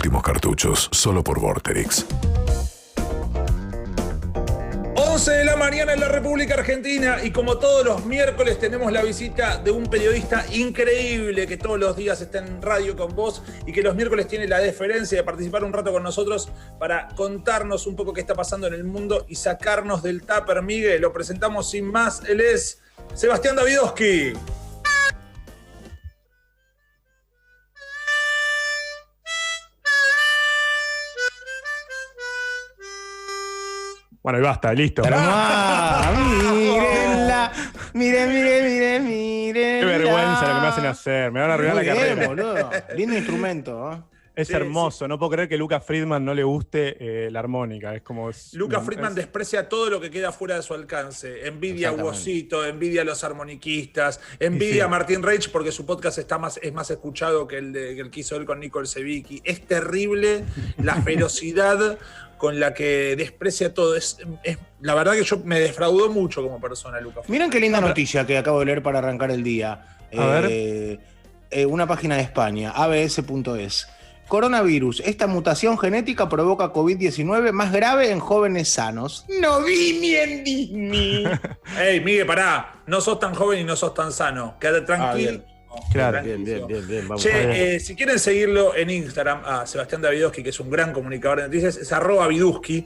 últimos cartuchos, solo por Vorterix. 11 de la mañana en la República Argentina y como todos los miércoles tenemos la visita de un periodista increíble que todos los días está en radio con vos y que los miércoles tiene la deferencia de participar un rato con nosotros para contarnos un poco qué está pasando en el mundo y sacarnos del tupper. Miguel, lo presentamos sin más, él es Sebastián Davidowski. Bueno, y basta, listo. Mírenla, miren. Qué vergüenza lo que me hacen hacer. Me van a arruinar la carrera. Boludo. Lindo instrumento, ¿eh? Es hermoso. Sí. No puedo creer que Lucas Friedman no le guste la armónica. Es como. Lucas Friedman desprecia todo lo que queda fuera de su alcance. Envidia a Huosito, envidia a los armoniquistas, envidia a Martín Reich porque su podcast es más escuchado que el que hizo él con Nicole Sevicki. Es terrible la ferocidad con la que desprecia todo. La verdad que yo me defraudó mucho como persona, Lucas. Miren qué linda noticia que acabo de leer para arrancar el día. A ver. Una página de España, abs.es. Coronavirus. Esta mutación genética provoca COVID-19 más grave en jóvenes sanos. No vi ni en Disney. Ey, Miguel, pará. No sos tan joven y no sos tan sano. Quédate tranquilo. Claro. Bien. Vamos. Che, si quieren seguirlo en Instagram, a Sebastián Davidowski, que es un gran comunicador de noticias, es @Vidusky.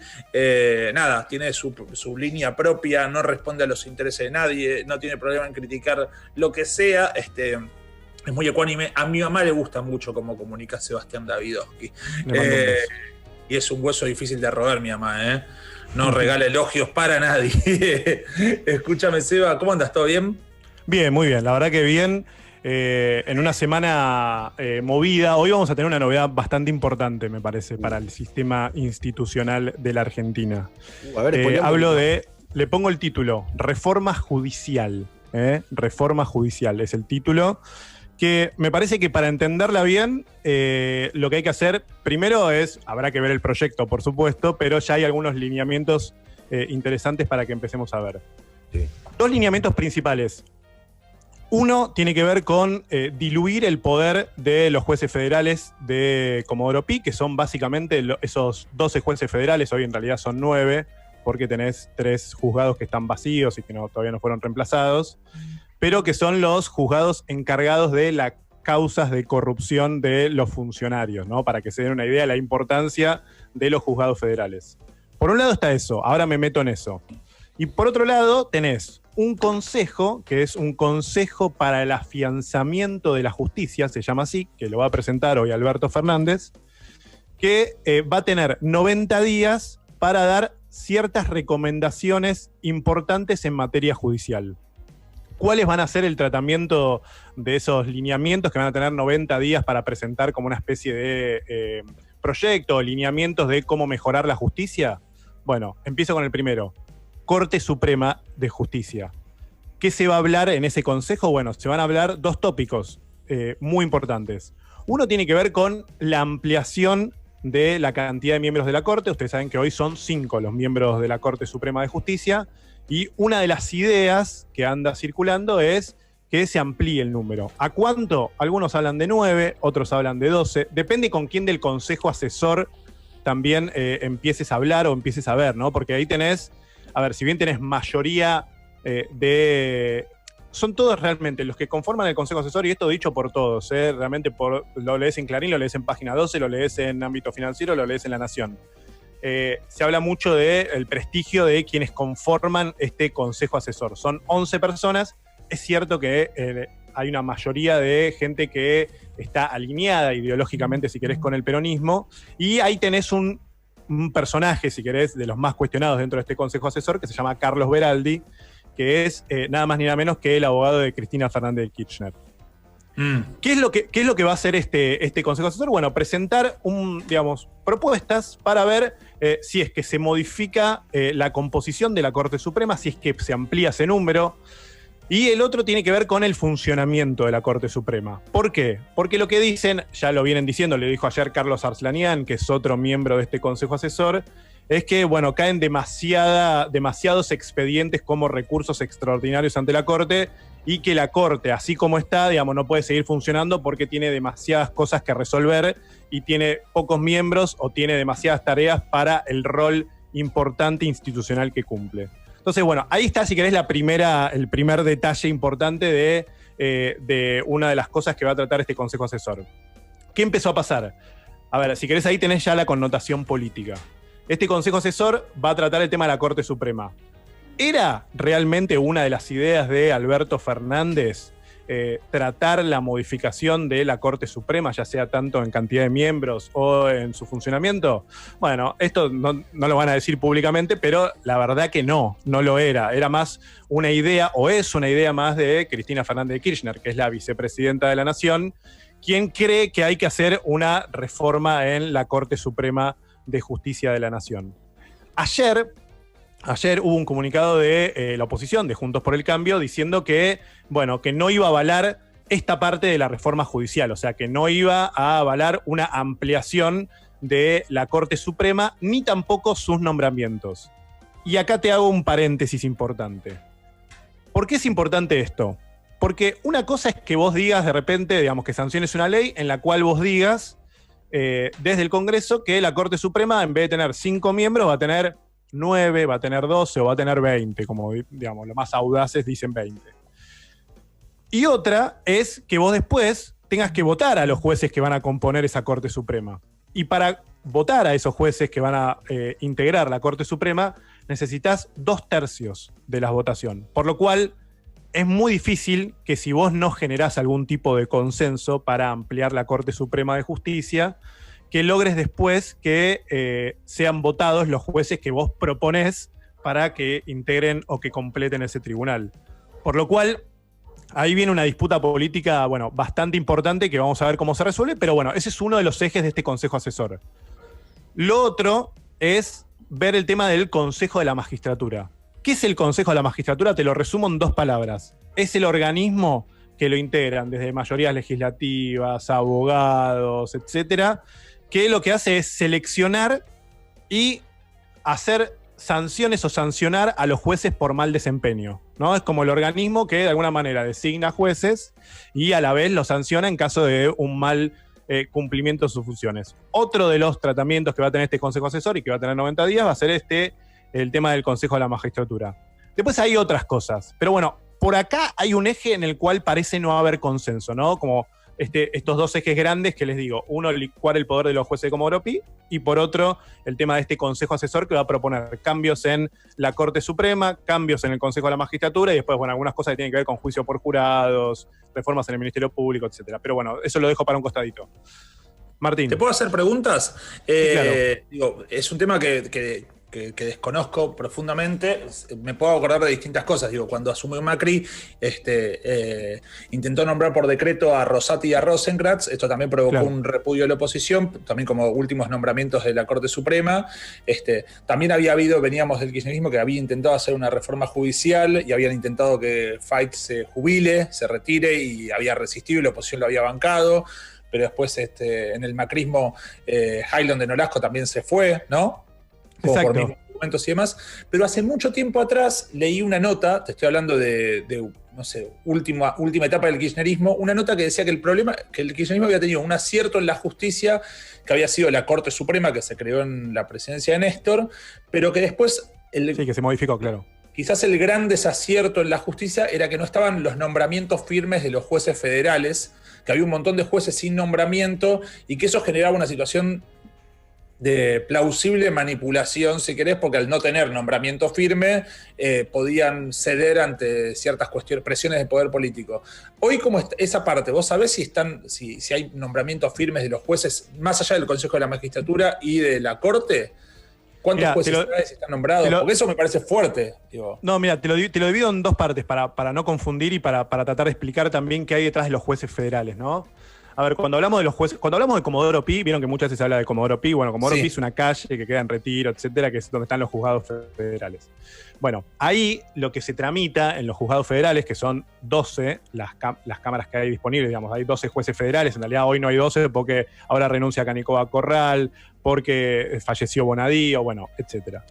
Nada, tiene su línea propia, no responde a los intereses de nadie, no tiene problema en criticar lo que sea. Es muy ecuánime. A mi mamá le gusta mucho cómo comunica Sebastián Davidowski. Y es un hueso difícil de roer, mi mamá, ¿eh? No regala elogios para nadie. Escúchame, Seba, ¿cómo andas? ¿Todo bien? Bien, muy bien. La verdad que bien. En una semana movida. Hoy vamos a tener una novedad bastante importante, me parece, para el sistema institucional de la Argentina. Hablo de, le pongo el título, Reforma Judicial. Reforma Judicial es el título, que me parece que para entenderla bien, lo que hay que hacer primero habrá que ver el proyecto, por supuesto, pero ya hay algunos lineamientos interesantes para que empecemos a ver. Sí. Dos lineamientos principales. Uno tiene que ver con diluir el poder de los jueces federales de Comodoro Pi, que son básicamente esos 12 jueces federales, hoy en realidad son 9, porque tenés 3 juzgados que están vacíos y que todavía no fueron reemplazados, pero que son los juzgados encargados de las causas de corrupción de los funcionarios, ¿no? Para que se den una idea de la importancia de los juzgados federales. Por un lado está eso, ahora me meto en eso. Y por otro lado tenés un consejo, que es un consejo para el afianzamiento de la justicia, se llama así, que lo va a presentar hoy Alberto Fernández, que va a tener 90 días para dar ciertas recomendaciones importantes en materia judicial. ¿Cuáles van a ser el tratamiento de esos lineamientos que van a tener 90 días para presentar como una especie de proyecto o lineamientos de cómo mejorar la justicia? Bueno, empiezo con el primero. Corte Suprema de Justicia. ¿Qué se va a hablar en ese consejo? Bueno, se van a hablar 2 tópicos muy importantes. Uno tiene que ver con la ampliación de la cantidad de miembros de la Corte. Ustedes saben que hoy son 5 los miembros de la Corte Suprema de Justicia y una de las ideas que anda circulando es que se amplíe el número. ¿A cuánto? Algunos hablan de 9, otros hablan de 12. Depende con quién del Consejo Asesor también empieces a hablar o empieces a ver, ¿no? Porque ahí tenés, a ver, si bien tenés mayoría son todos realmente los que conforman el Consejo Asesor, y esto dicho por todos, realmente lo lees en Clarín, lo lees en Página 12, lo lees en Ámbito Financiero, lo lees en La Nación. Se habla mucho del prestigio de quienes conforman este Consejo Asesor. Son 11 personas. Es cierto que hay una mayoría de gente que está alineada ideológicamente, si querés, con el peronismo, y ahí tenés un personaje, si querés, de los más cuestionados dentro de este Consejo Asesor, que se llama Carlos Beraldi, que es nada más ni nada menos que el abogado de Cristina Fernández de Kirchner. ¿Qué es lo que va a hacer este Consejo Asesor? Bueno, presentar propuestas para ver si es que se modifica la composición de la Corte Suprema, si es que se amplía ese número. Y el otro tiene que ver con el funcionamiento de la Corte Suprema. ¿Por qué? Porque lo que dicen, ya lo vienen diciendo, le dijo ayer Carlos Arslanian, que es otro miembro de este Consejo Asesor, es que, bueno, caen demasiados expedientes como recursos extraordinarios ante la Corte y que la Corte, así como está, digamos, no puede seguir funcionando porque tiene demasiadas cosas que resolver y tiene pocos miembros o tiene demasiadas tareas para el rol importante institucional que cumple. Entonces, bueno, ahí está, si querés, el primer detalle importante de una de las cosas que va a tratar este Consejo Asesor. ¿Qué empezó a pasar? A ver, si querés, ahí tenés ya la connotación política. Este Consejo Asesor va a tratar el tema de la Corte Suprema. ¿Era realmente una de las ideas de Alberto Fernández tratar la modificación de la Corte Suprema, ya sea tanto en cantidad de miembros o en su funcionamiento? Bueno, esto no lo van a decir públicamente, pero la verdad que no lo era. Era más una idea, o es una idea más de Cristina Fernández de Kirchner, que es la vicepresidenta de la Nación, quien cree que hay que hacer una reforma en la Corte Suprema de Justicia de la Nación. Ayer hubo un comunicado de la oposición, de Juntos por el Cambio, diciendo que, bueno, que no iba a avalar esta parte de la reforma judicial, o sea, que no iba a avalar una ampliación de la Corte Suprema, ni tampoco sus nombramientos. Y acá te hago un paréntesis importante. ¿Por qué es importante esto? Porque una cosa es que vos digas de repente, digamos, que sanciones una ley en la cual vos digas desde el Congreso que la Corte Suprema, en vez de tener 5 miembros, va a tener 9, va a tener 12 o va a tener 20, como, digamos, los más audaces dicen 20. Y otra es que vos después tengas que votar a los jueces que van a componer esa Corte Suprema. Y para votar a esos jueces que van a integrar la Corte Suprema, necesitas 2/3 de la votación. Por lo cual, es muy difícil que si vos no generás algún tipo de consenso para ampliar la Corte Suprema de Justicia, que logres después que sean votados los jueces que vos proponés para que integren o que completen ese tribunal. Por lo cual, ahí viene una disputa política, bueno, bastante importante que vamos a ver cómo se resuelve, pero bueno, ese es uno de los ejes de este Consejo Asesor. Lo otro es ver el tema del Consejo de la Magistratura. ¿Qué es el Consejo de la Magistratura? Te lo resumo en 2 palabras. Es el organismo que lo integran desde mayorías legislativas, abogados, etcétera, que lo que hace es seleccionar y hacer sanciones o sancionar a los jueces por mal desempeño, ¿no? Es como el organismo que de alguna manera designa jueces y a la vez los sanciona en caso de un mal cumplimiento de sus funciones. Otro de los tratamientos que va a tener este Consejo Asesor y que va a tener 90 días va a ser el tema del Consejo de la Magistratura. Después hay otras cosas, pero bueno, por acá hay un eje en el cual parece no haber consenso, ¿no? Como estos 2 ejes grandes que les digo, uno, licuar el poder de los jueces de Comodoro Pi, y por otro, el tema de este Consejo Asesor que va a proponer cambios en la Corte Suprema, cambios en el Consejo de la Magistratura y después, bueno, algunas cosas que tienen que ver con juicio por jurados, reformas en el Ministerio Público, etcétera. Pero bueno, eso lo dejo para un costadito. Martín. ¿Te puedo hacer preguntas? Claro. Digo, es un tema que desconozco profundamente. Me puedo acordar de distintas cosas. Digo, cuando asumió Macri, intentó nombrar por decreto a Rosati y a Rosenkrantz. Esto también provocó un repudio de la oposición, también como últimos nombramientos de la Corte Suprema. También veníamos del kirchnerismo, que había intentado hacer una reforma judicial y habían intentado que Fike se jubile, se retire, y había resistido y la oposición lo había bancado. Pero después en el macrismo, Jailon de Nolasco también se fue, ¿no? Por mismos documentos y demás. Pero hace mucho tiempo atrás leí una nota, te estoy hablando de no sé, última etapa del kirchnerismo, una nota que decía que el kirchnerismo había tenido un acierto en la justicia, que había sido la Corte Suprema, que se creó en la presidencia de Néstor, pero que después... Sí, que se modificó, claro. Quizás el gran desacierto en la justicia era que no estaban los nombramientos firmes de los jueces federales, que había un montón de jueces sin nombramiento y que eso generaba una situación de plausible manipulación, si querés, porque al no tener nombramiento firme podían ceder ante ciertas presiones de poder político. Hoy, como esa parte, ¿vos sabés si hay nombramientos firmes de los jueces más allá del Consejo de la Magistratura y de la Corte? ¿Cuántos jueces están nombrados? Porque eso me parece fuerte. Digo. No, mira, te lo divido en 2 partes para no confundir y para tratar de explicar también qué hay detrás de los jueces federales, ¿no? A ver, cuando hablamos de los jueces, cuando hablamos de Comodoro Pi, vieron que muchas veces se habla de Comodoro Pi. Bueno, Comodoro Pi es una calle que queda en Retiro, etcétera, que es donde están los juzgados federales. Bueno, ahí lo que se tramita en los juzgados federales, que son 12 las cámaras que hay disponibles, digamos, hay 12 jueces federales, en realidad hoy no hay 12 porque ahora renuncia Canicoba Corral, porque falleció Bonadío, bueno, etcétera.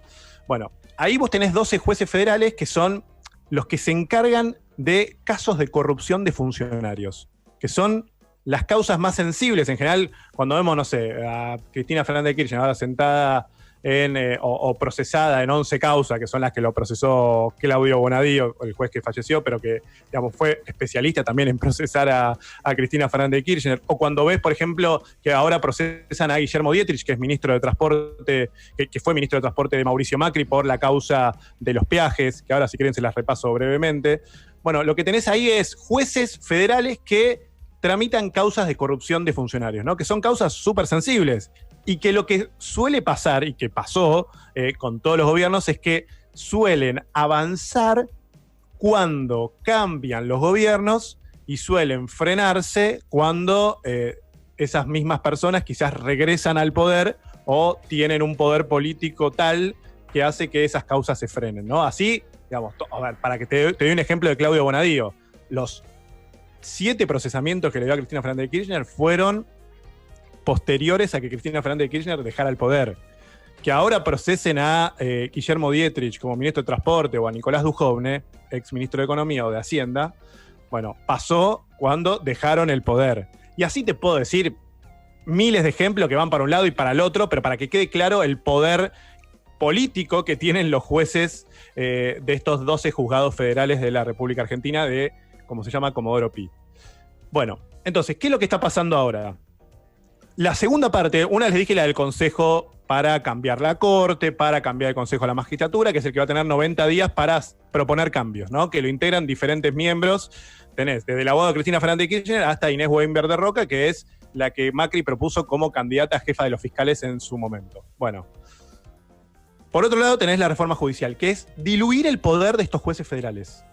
Bueno, ahí vos tenés 12 jueces federales que son los que se encargan de casos de corrupción de funcionarios, que son las causas más sensibles. En general, cuando vemos, no sé, a Cristina Fernández de Kirchner ahora sentada o procesada en 11 causas, que son las que lo procesó Claudio Bonadío, el juez que falleció, pero que, digamos, fue especialista también en procesar a Cristina Fernández de Kirchner. O cuando ves, por ejemplo, que ahora procesan a Guillermo Dietrich, que es ministro de Transporte, que fue ministro de Transporte de Mauricio Macri por la causa de los peajes, que ahora si quieren se las repaso brevemente. Bueno, lo que tenés ahí es jueces federales que tramitan causas de corrupción de funcionarios, ¿no? Que son causas súper sensibles. Y que lo que suele pasar, y que pasó con todos los gobiernos, es que suelen avanzar cuando cambian los gobiernos y suelen frenarse cuando esas mismas personas quizás regresan al poder o tienen un poder político tal que hace que esas causas se frenen, ¿no? Así, digamos, a ver, para que te doy un ejemplo de Claudio Bonadío, los 7 procesamientos que le dio a Cristina Fernández de Kirchner fueron posteriores a que Cristina Fernández de Kirchner dejara el poder. Que ahora procesen a Guillermo Dietrich como ministro de Transporte o a Nicolás Dujovne, ex ministro de Economía o de Hacienda, bueno, pasó cuando dejaron el poder. Y así te puedo decir miles de ejemplos que van para un lado y para el otro, pero para que quede claro el poder político que tienen los jueces de estos 12 juzgados federales de la República Argentina de, como se llama, Comodoro Pi. Bueno, entonces, ¿qué es lo que está pasando ahora? La segunda parte, una les dije la del Consejo para cambiar la Corte, para cambiar el Consejo a la Magistratura, que es el que va a tener 90 días para proponer cambios, ¿no? Que lo integran diferentes miembros. Tenés desde la abogada Cristina Fernández de Kirchner hasta Inés Weinberg de Roca, que es la que Macri propuso como candidata a jefa de los fiscales en su momento. Bueno. Por otro lado tenés la reforma judicial, que es diluir el poder de estos jueces federales.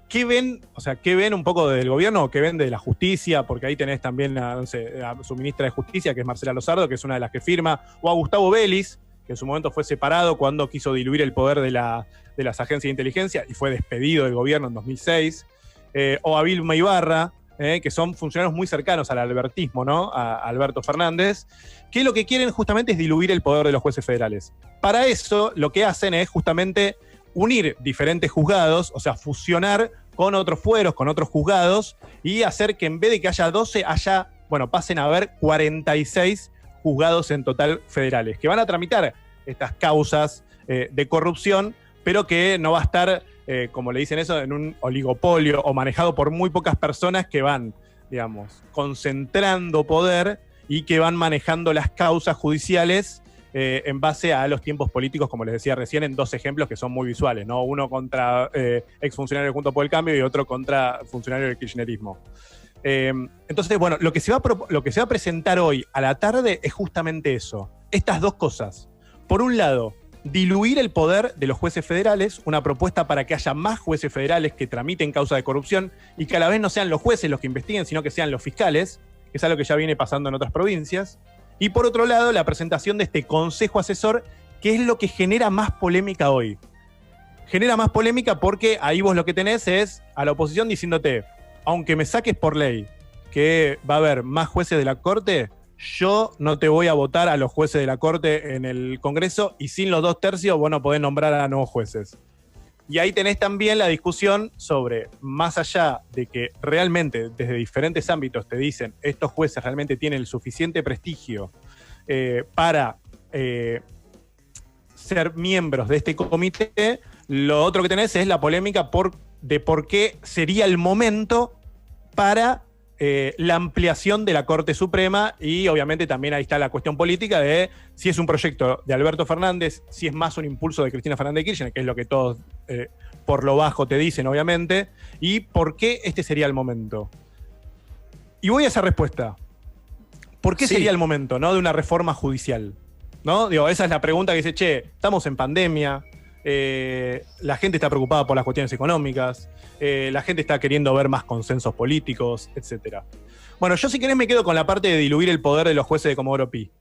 ¿Qué ven? O sea, ¿qué ven un poco del gobierno o qué ven de la justicia? Porque ahí tenés también a su ministra de Justicia, que es Marcela Lozardo, que es una de las que firma, o a Gustavo Vélez, que en su momento fue separado cuando quiso diluir el poder de las agencias de inteligencia y fue despedido del gobierno en 2006, o a Vilma Ibarra, que son funcionarios muy cercanos al albertismo, ¿no? A Alberto Fernández, que lo que quieren justamente es diluir el poder de los jueces federales. Para eso, lo que hacen es justamente unir diferentes juzgados, o sea, fusionar con otros fueros, con otros juzgados, y hacer que en vez de que haya 12, pasen a haber 46 juzgados en total federales, que van a tramitar estas causas de corrupción, pero que no va a estar, como le dicen eso, en un oligopolio o manejado por muy pocas personas que van, digamos, concentrando poder y que van manejando las causas judiciales en base a los tiempos políticos, como les decía recién, en 2 ejemplos que son muy visuales, ¿no? Uno contra exfuncionarios de Juntos por el Cambio y otro contra funcionarios del kirchnerismo. Entonces, bueno, lo que se va a presentar hoy a la tarde es justamente eso. Estas 2 cosas. Por un lado, diluir el poder de los jueces federales, una propuesta para que haya más jueces federales que tramiten causa de corrupción y que a la vez no sean los jueces los que investiguen, sino que sean los fiscales, que es algo que ya viene pasando en otras provincias. Y por otro lado, la presentación de este consejo asesor, que es lo que genera más polémica hoy. Genera más polémica porque ahí vos lo que tenés es a la oposición diciéndote, aunque me saques por ley que va a haber más jueces de la Corte, yo no te voy a votar a los jueces de la Corte en el Congreso y sin los 2/3 vos no podés nombrar a nuevos jueces. Y ahí tenés también la discusión sobre, más allá de que realmente desde diferentes ámbitos te dicen estos jueces realmente tienen el suficiente prestigio para ser miembros de este comité, lo otro que tenés es la polémica de por qué sería el momento para la ampliación de la Corte Suprema y obviamente también ahí está la cuestión política de si es un proyecto de Alberto Fernández, si es más un impulso de Cristina Fernández de Kirchner, que es lo que todos por lo bajo te dicen obviamente, y por qué este sería el momento. Y voy a esa respuesta. ¿Por qué sería el momento, ¿no? De una reforma judicial? ¿No? Digo, esa es la pregunta que dice, che, estamos en pandemia, la gente está preocupada por las cuestiones económicas, la gente está queriendo ver más consensos políticos, etc. Bueno, yo si querés me quedo con la parte de diluir el poder de los jueces de Comodoro Pi.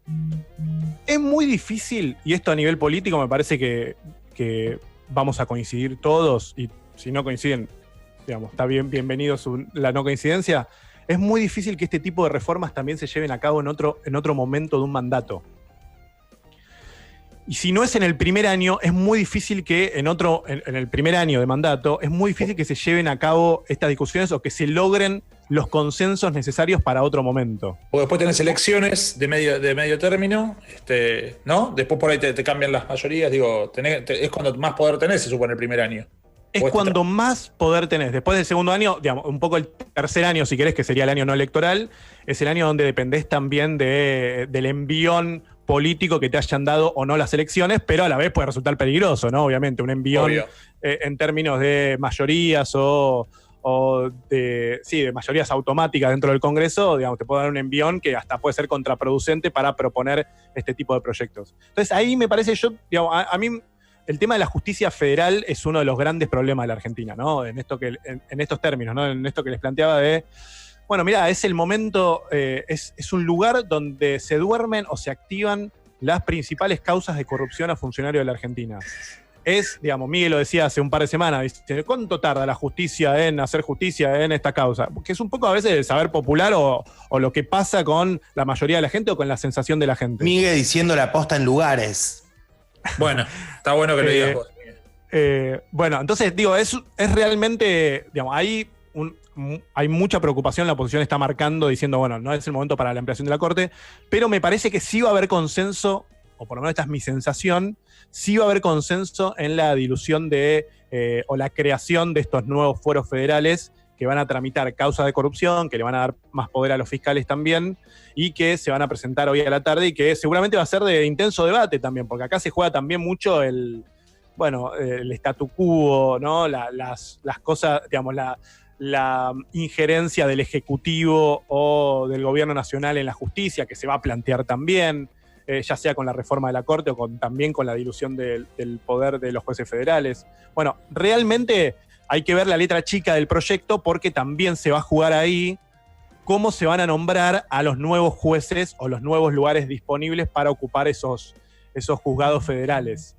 Es muy difícil, y esto a nivel político me parece que vamos a coincidir todos, y si no coinciden, digamos, está bienvenido la no coincidencia. Es muy difícil que este tipo de reformas también se lleven a cabo en otro momento de un mandato. Y si no es en el primer año, es muy difícil que en el primer año de mandato, es muy difícil que se lleven a cabo estas discusiones o que se logren los consensos necesarios para otro momento. Porque después tenés elecciones de medio término, ¿no? Después por ahí te cambian las mayorías, digo, es cuando más poder tenés, se supone, el primer año. Es cuando más poder tenés. Después del segundo año, digamos, un poco el tercer año, si querés, que sería el año no electoral, es el año donde dependés también del envión político que te hayan dado o no las elecciones, pero a la vez puede resultar peligroso, ¿no? Obviamente, un envión en términos de mayorías o de mayorías automáticas dentro del Congreso, digamos, te puede dar un envión que hasta puede ser contraproducente para proponer este tipo de proyectos. Entonces, ahí me parece, a mí el tema de la justicia federal es uno de los grandes problemas de la Argentina, ¿no? En estos términos, ¿no? En esto que les planteaba de, bueno, mira, es el momento, es un lugar donde se duermen o se activan las principales causas de corrupción a funcionarios de la Argentina. Digamos, Miguel lo decía hace un par de semanas, dice, ¿cuánto tarda la justicia en hacer justicia en esta causa? Que es un poco a veces el saber popular o lo que pasa con la mayoría de la gente o con la sensación de la gente. Miguel diciendo la posta en lugares. Bueno, está bueno que lo digas vos. Bueno, entonces, digo, es realmente, digamos, hay mucha preocupación, la oposición está marcando, diciendo, bueno, no es el momento para la ampliación de la Corte, pero me parece que sí va a haber consenso, o por lo menos esta es mi sensación, sí va a haber consenso en la dilución o la creación de estos nuevos fueros federales que van a tramitar causas de corrupción, que le van a dar más poder a los fiscales también, y que se van a presentar hoy a la tarde y que seguramente va a ser de intenso debate también, porque acá se juega también mucho el statu quo, ¿no? Las cosas, digamos, la injerencia del Ejecutivo o del Gobierno Nacional en la justicia, que se va a plantear también, ya sea con la reforma de la Corte o también con la dilución del poder de los jueces federales. Bueno, realmente hay que ver la letra chica del proyecto porque también se va a jugar ahí cómo se van a nombrar a los nuevos jueces o los nuevos lugares disponibles para ocupar esos juzgados federales.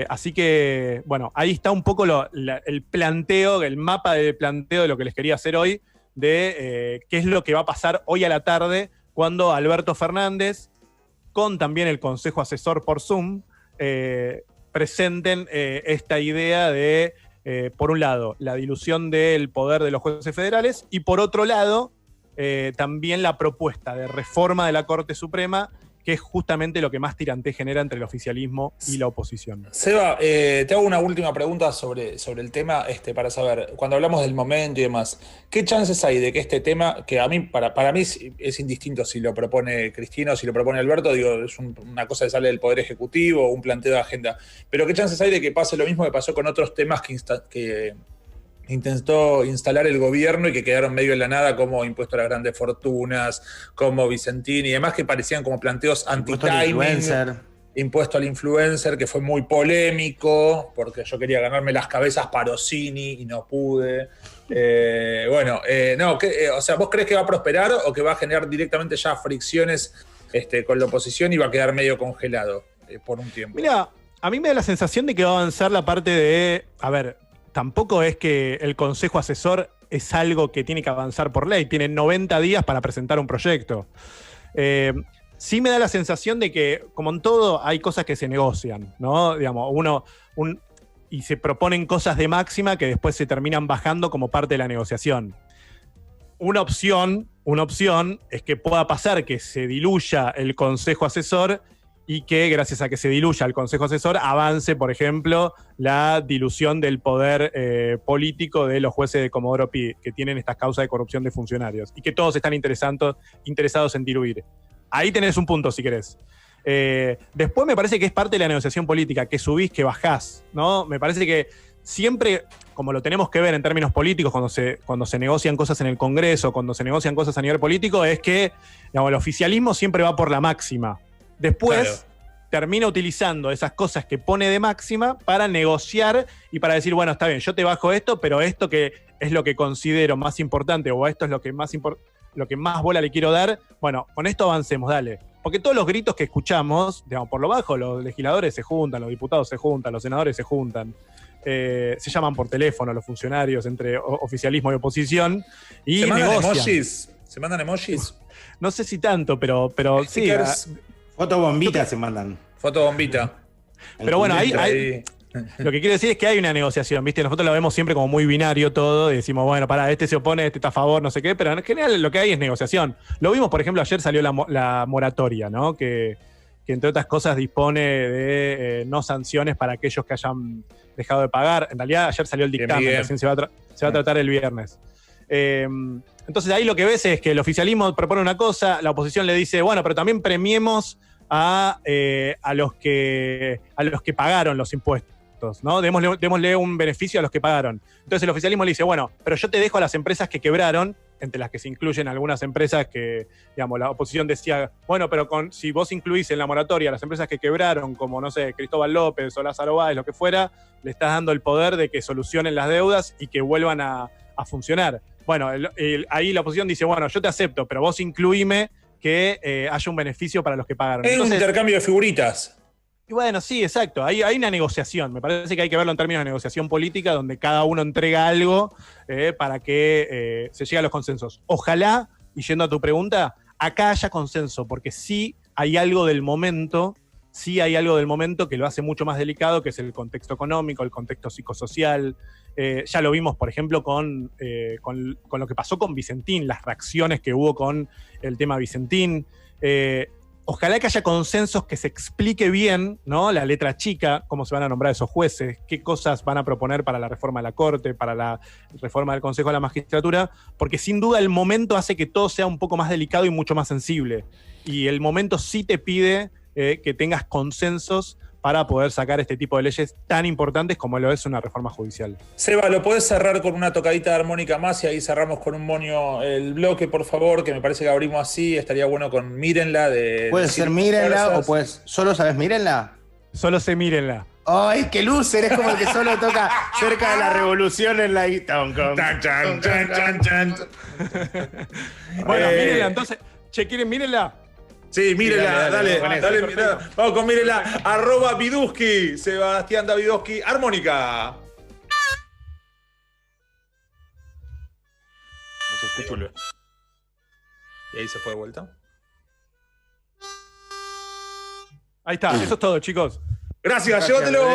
Así que, bueno, ahí está un poco el planteo, el mapa de planteo de lo que les quería hacer hoy, de qué es lo que va a pasar hoy a la tarde cuando Alberto Fernández, con también el Consejo Asesor por Zoom, presenten esta idea de, por un lado, la dilución del poder de los jueces federales y por otro lado, también la propuesta de reforma de la Corte Suprema, que es justamente lo que más tirante genera entre el oficialismo y la oposición. Seba, te hago una última pregunta sobre el tema, para saber, cuando hablamos del momento y demás, ¿qué chances hay de que este tema, que a mí, para mí es indistinto si lo propone Cristina o si lo propone Alberto, digo, es una cosa que sale del Poder Ejecutivo, un planteo de agenda, pero qué chances hay de que pase lo mismo que pasó con otros temas que intentó instalar el gobierno y que quedaron medio en la nada, como impuesto a las grandes fortunas, como Vicentini y demás, que parecían como planteos anti-timing, impuesto al influencer, que fue muy polémico, porque yo quería ganarme las cabezas Parosini y no pude. O sea, ¿vos crees que va a prosperar o que va a generar directamente ya fricciones con la oposición y va a quedar medio congelado por un tiempo? Mira, a mí me da la sensación de que va a avanzar la parte de, tampoco es que el Consejo Asesor es algo que tiene que avanzar por ley, tiene 90 días para presentar un proyecto. Sí me da la sensación de que, como en todo, hay cosas que se negocian, ¿no? Digamos, y se proponen cosas de máxima que después se terminan bajando como parte de la negociación. Una opción es que pueda pasar que se diluya el Consejo Asesor y que gracias a que se diluya el Consejo Asesor avance, por ejemplo, la dilución del poder político de los jueces de Comodoro Pi, que tienen estas causas de corrupción de funcionarios, y que todos están interesados en diluir. Ahí tenés un punto, si querés. Después me parece que es parte de la negociación política, que subís, que bajás, ¿no? Me parece que siempre, como lo tenemos que ver en términos políticos, cuando se negocian cosas en el Congreso, cuando se negocian cosas a nivel político, es que, digamos, el oficialismo siempre va por la máxima. Después termina utilizando esas cosas que pone de máxima para negociar y para decir, bueno, está bien, yo te bajo esto, pero esto que es lo que considero más importante o esto es lo que más bola le quiero dar, bueno, con esto avancemos, dale. Porque todos los gritos que escuchamos, digamos, por lo bajo, los legisladores se juntan, los diputados se juntan, los senadores se juntan, se llaman por teléfono los funcionarios entre oficialismo y oposición y ¿Se mandan negocian. emojis? ¿Se mandan emojis? No sé si tanto, pero sí. Fotobombitas se mandan. Fotobombita. Pero bueno, lo que quiero decir es que hay una negociación, ¿viste? Nosotros lo vemos siempre como muy binario todo, y decimos, bueno, pará, este se opone, este está a favor, no sé qué, pero en general lo que hay es negociación. Lo vimos, por ejemplo, ayer salió la moratoria, ¿no? Que entre otras cosas dispone de no sanciones para aquellos que hayan dejado de pagar. En realidad, ayer salió el dictamen, recién se va a tratar el viernes. Entonces ahí lo que ves es que el oficialismo propone una cosa, la oposición le dice, bueno, pero también premiemos a los que pagaron los impuestos, ¿no? Démosle un beneficio a los que pagaron. Entonces el oficialismo le dice, bueno, pero yo te dejo a las empresas que quebraron, entre las que se incluyen algunas empresas que, digamos, la oposición decía, bueno, pero si vos incluís en la moratoria a las empresas que quebraron, como, no sé, Cristóbal López o Lázaro Báez, lo que fuera, le estás dando el poder de que solucionen las deudas y que vuelvan a funcionar. Bueno, ahí la oposición dice, bueno, yo te acepto, pero vos incluíme que haya un beneficio para los que pagaron. Es un intercambio de figuritas. Y bueno, sí, exacto. Hay una negociación. Me parece que hay que verlo en términos de negociación política, donde cada uno entrega algo para que se llegue a los consensos. Ojalá, y yendo a tu pregunta, acá haya consenso, porque sí hay algo del momento que lo hace mucho más delicado, que es el contexto económico, el contexto psicosocial. Ya lo vimos, por ejemplo, con lo que pasó con Vicentín, las reacciones que hubo con el tema Vicentín. Ojalá que haya consensos, que se explique bien, ¿no? La letra chica, cómo se van a nombrar esos jueces, qué cosas van a proponer para la reforma de la Corte, para la reforma del Consejo de la Magistratura, porque sin duda el momento hace que todo sea un poco más delicado y mucho más sensible. Y el momento sí te pide que tengas consensos para poder sacar este tipo de leyes tan importantes como lo es una reforma judicial. Seba, ¿lo podés cerrar con una tocadita de armónica más y ahí cerramos con un moño el bloque, por favor? Que me parece que abrimos así, estaría bueno con Mírenla. Puede ser Mírenla o pues ¿solo sabes Mírenla? Solo sé Mírenla. ¡Ay, qué loser! Es como el que solo toca cerca de la revolución en la guitarra. Bueno, Mírenla, entonces. Che, ¿quieren Mírenla? Sí, Mírenla, dale, mirá. Vamos con Mírenla, @Viduski, Sebastián Davidowski, armónica. No se escucha. Y ahí se fue de vuelta. Ahí está, eso es todo, chicos. Gracias, llévatelo.